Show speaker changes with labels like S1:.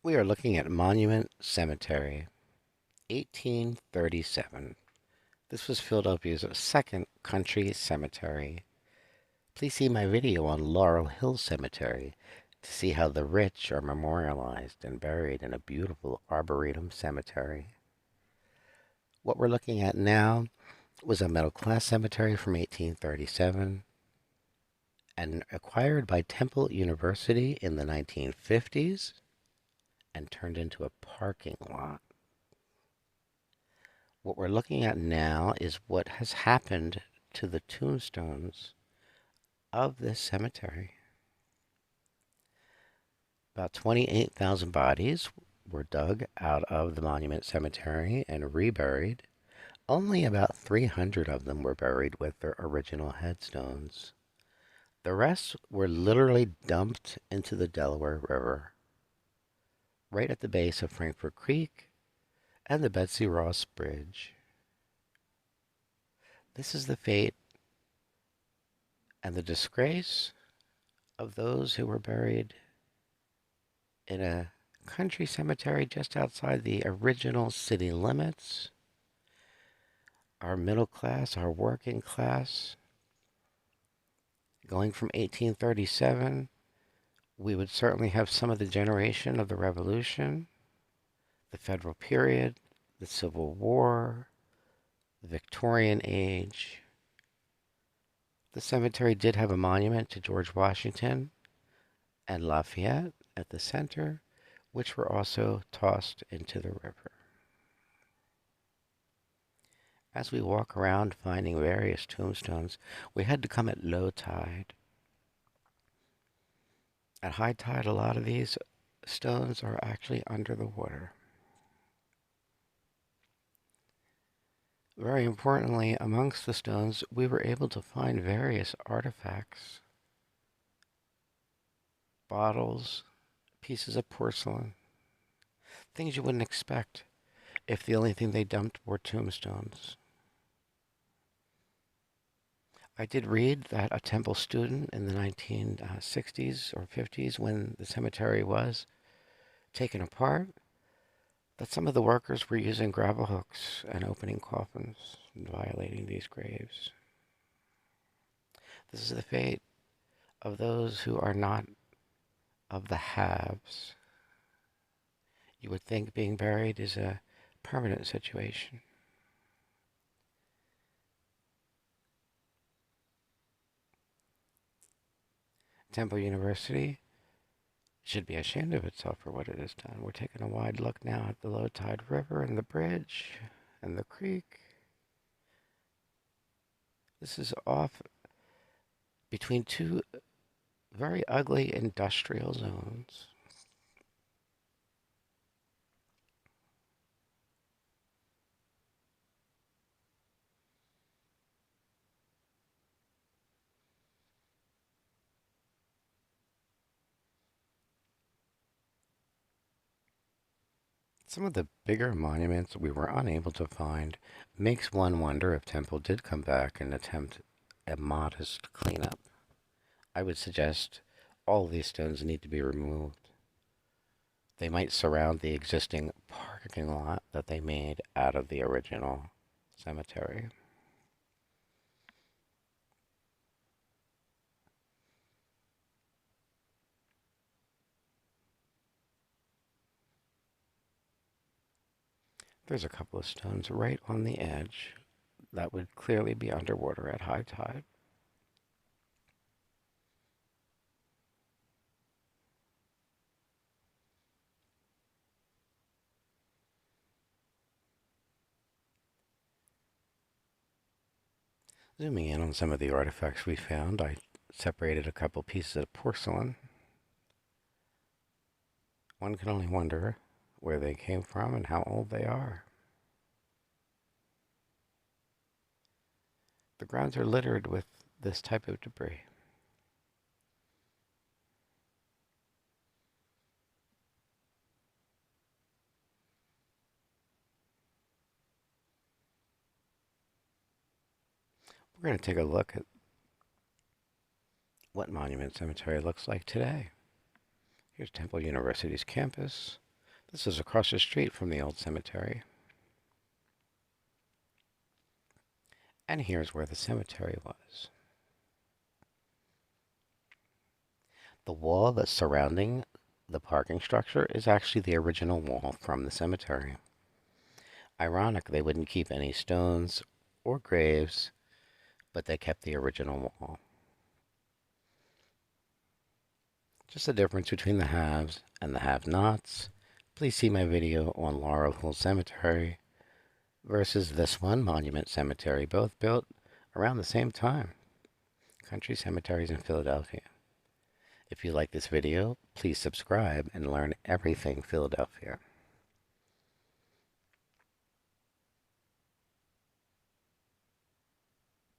S1: We are looking at Monument Cemetery, 1837. This was Philadelphia's second country cemetery. Please see my video on Laurel Hill Cemetery to see how the rich are memorialized and buried in a beautiful arboretum cemetery. What we're looking at now was a middle-class cemetery from 1837 and acquired by Temple University in the 1950s and turned into a parking lot. What we're looking at now is what has happened to the tombstones of this cemetery. About 28,000 bodies were dug out of the Monument Cemetery and reburied. Only about 300 of them were buried with their original headstones. The rest were literally dumped into the Delaware River, right at the base of Frankfort Creek and the Betsy Ross Bridge. This is the fate and the disgrace of those who were buried in a country cemetery just outside the original city limits. Our middle class, our working class, going from 1837, we would certainly have some of the generation of the Revolution, the Federal period, the Civil War, the Victorian age. The cemetery did have a monument to George Washington and Lafayette at the center, which were also tossed into the river. As we walk around finding various tombstones, we had to come at low tide. At high tide, a lot of these stones are actually under the water. Very importantly, amongst the stones, we were able to find various artifacts, bottles, pieces of porcelain, things you wouldn't expect if the only thing they dumped were tombstones. I did read that a Temple student in the 1960s or 50s, when the cemetery was taken apart, that some of the workers were using gravel hooks and opening coffins and violating these graves. This is the fate of those who are not of the haves. You would think being buried is a permanent situation. Temple University should be ashamed of itself for what it has done. We're taking a wide look now at the low tide river and the bridge and the creek. This is off between two very ugly industrial zones. Some of the bigger monuments we were unable to find makes one wonder if Temple did come back and attempt a modest cleanup. I would suggest all these stones need to be removed. They might surround the existing parking lot that they made out of the original cemetery. There's a couple of stones right on the edge that would clearly be underwater at high tide. Zooming in on some of the artifacts we found, I separated a couple pieces of porcelain. One can only wonder where they came from and how old they are. The grounds are littered with this type of debris. We're going to take a look at what Monument Cemetery looks like today. Here's Temple University's campus. This is across the street from the old cemetery. And here's where the cemetery was. The wall that's surrounding the parking structure is actually the original wall from the cemetery. Ironic they wouldn't keep any stones or graves, but they kept the original wall. Just the difference between the haves and the have-nots. Please see my video on Laurel Hill Cemetery versus this one monument cemetery, both built around the same time. Country cemeteries in Philadelphia. If you like this video, please subscribe and learn everything Philadelphia.